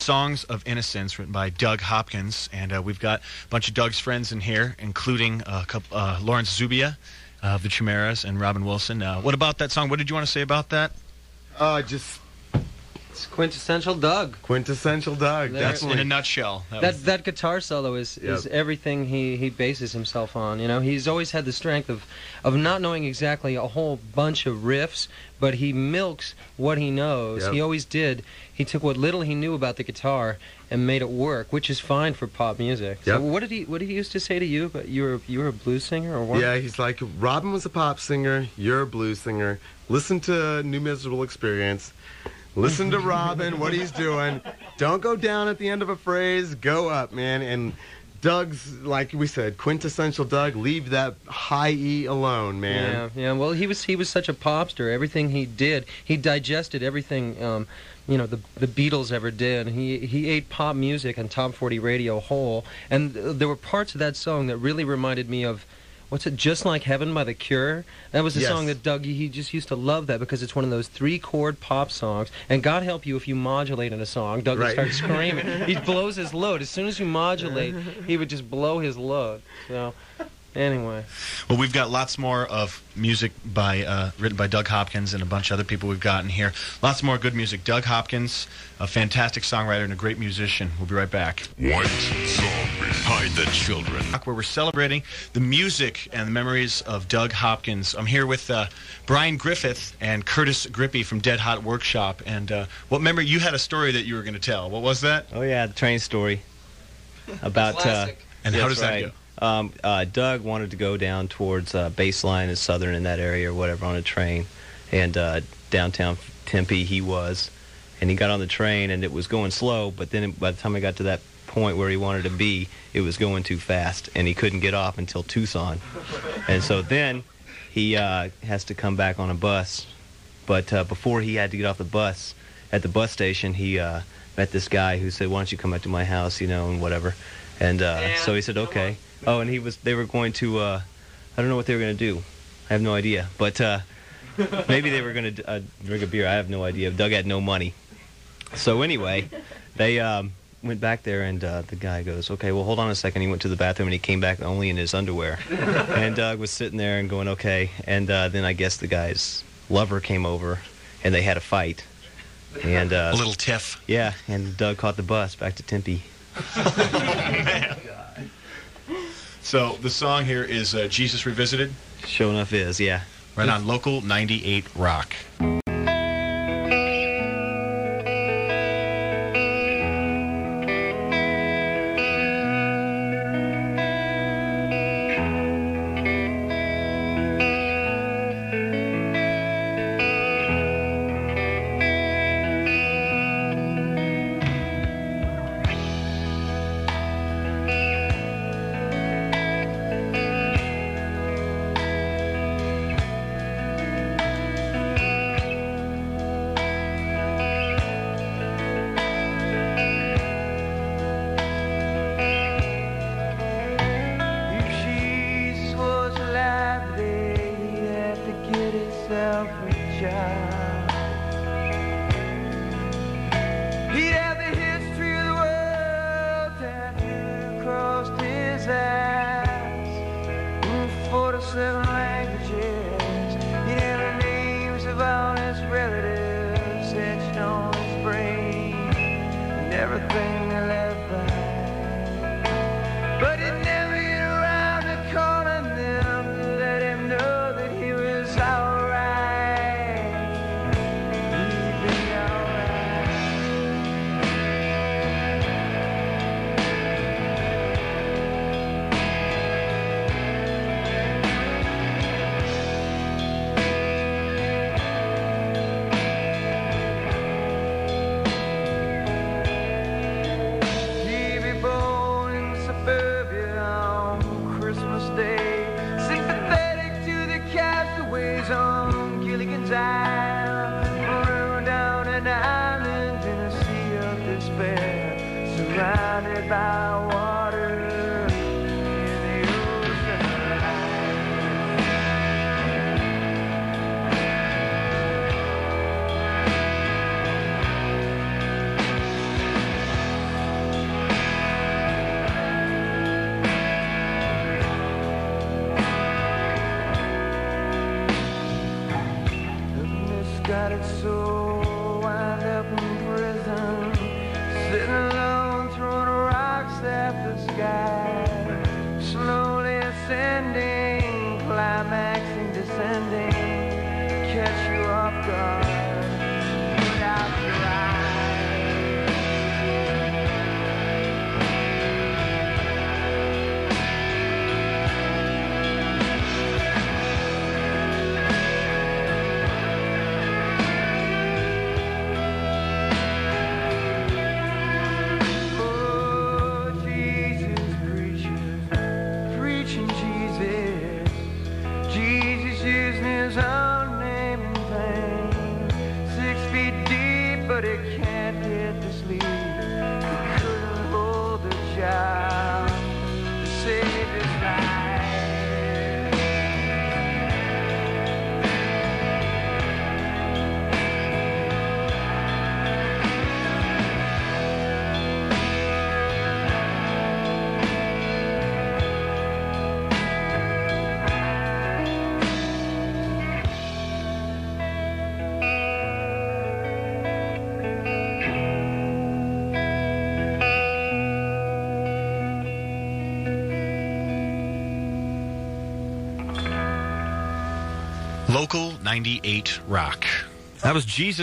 Songs of Innocence, written by Doug Hopkins, and we've got a bunch of Doug's friends in here, including Lawrence Zubia of the Chimeras and Robin Wilson. What about that song? What did you want to say about that? It's quintessential Doug. Quintessential Doug. That's in a nutshell. That guitar solo is everything he bases himself on. You know, he's always had the strength of not knowing exactly a whole bunch of riffs, but he milks what he knows. Yep. He always did. He took what little he knew about the guitar and made it work, which is fine for pop music. Yep. So what did he used to say to you? You were a blues singer or what? Yeah, he's like, Robin was a pop singer, you're a blues singer. Listen to New Miserable Experience. Listen to Robin, what he's doing. Don't go down at the end of a phrase. Go up, man. And Doug's, like we said, quintessential Doug. Leave that high E alone, man. Yeah. Well, he was such a popster. Everything he did, he digested everything. The Beatles ever did. He ate pop music and top 40 radio whole. And there were parts of that song that really reminded me of. What's it, Just Like Heaven by The Cure? That was a song that Doug, he just used to love that because it's one of those 3-chord pop songs. And God help you if you modulate in a song. Doug would start screaming. He blows his load. As soon as you modulate, he would just blow his load. So, anyway. Well, we've got lots more of music written by Doug Hopkins and a bunch of other people we've gotten here. Lots more good music. Doug Hopkins, a fantastic songwriter and a great musician. We'll be right back. White Zombie. Hide the children. Where we're celebrating the music and the memories of Doug Hopkins. I'm here with Brian Griffith and Curtis Grippy from Dead Hot Workshop. And what memory? You had a story that you were going to tell. What was that? Oh, yeah, the train story. About and how does that go? Doug wanted to go down towards Baseline and Southern in that area or whatever on a train. And downtown Tempe he was. And he got on the train and it was going slow, but then by the time I got to that point where he wanted to be, it was going too fast and he couldn't get off until Tucson. And so then he has to come back on a bus. But before he had to get off the bus, at the bus station, he met this guy who said, why don't you come back to my house, and whatever. And so he said, okay. Oh, and they were going to, I don't know what they were going to do. I have no idea. But maybe they were going to drink a beer. I have no idea. Doug had no money. So anyway, they went back there, and the guy goes, okay, well, hold on a second. He went to the bathroom, and he came back only in his underwear. And Doug was sitting there and going, okay. And then I guess the guy's lover came over, and they had a fight. And a little tiff. Yeah, and Doug caught the bus back to Tempe. Man. So the song here is Jesus Revisited? Sure enough is, yeah. Right on Local 98 Rock. hearted soul wind up in prison, sitting alone, throwing rocks at the sky, slowly ascending, climaxing, descending, catch you off guard, without your eyes. But it can't get to sleep. He couldn't hold the job to save his life. Local 98 Rock. That was Jesus.